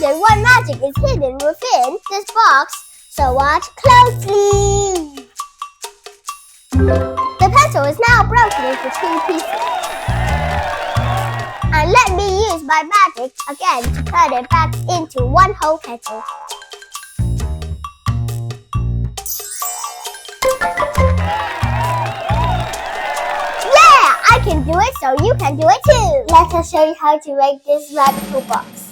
wondered what magic is hidden within this box, so watch closely. The pencil is now broken into 2 pieces. And let me use my magic again to turn it back into one whole pencil. Yeah! I can do it, so you can do it too! Let us show you how to make this magical box.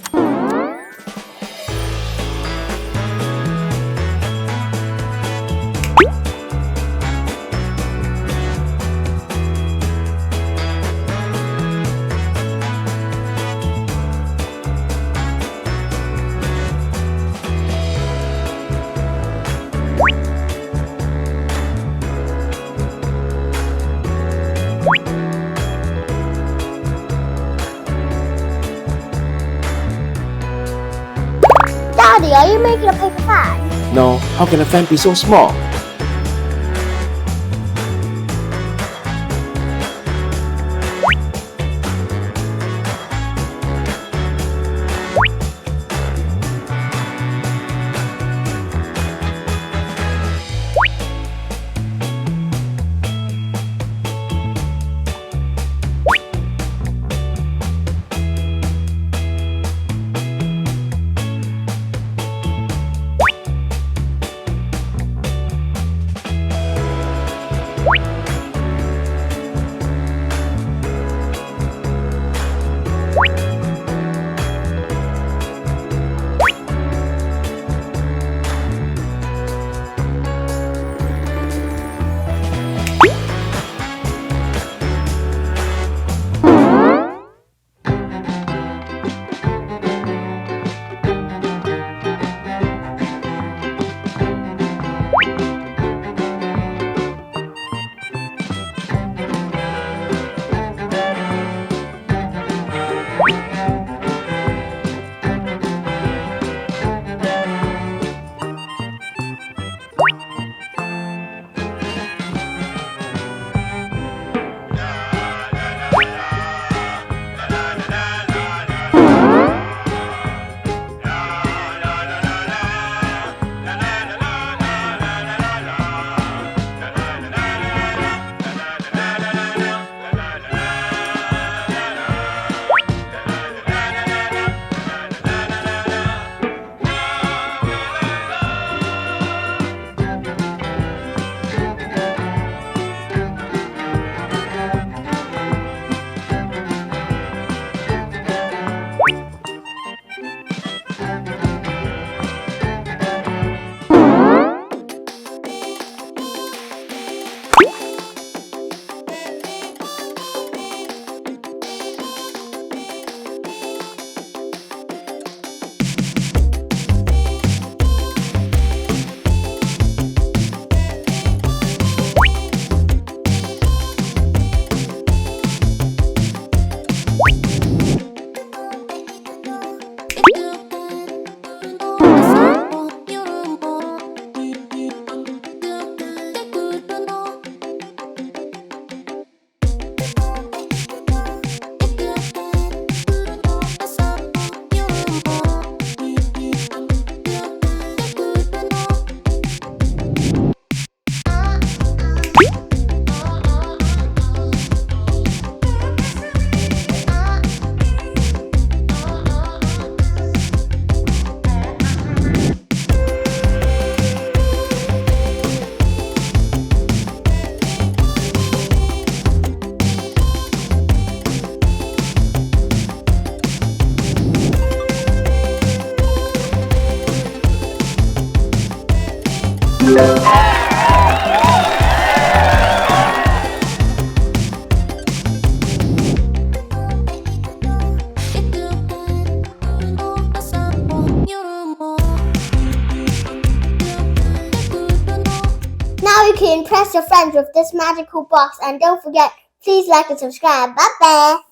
Daddy, are you making a paper fan? No, how can a fan be so small? Now you can impress your friends with this magical box, and don't forget, please like and subscribe. Bye bye!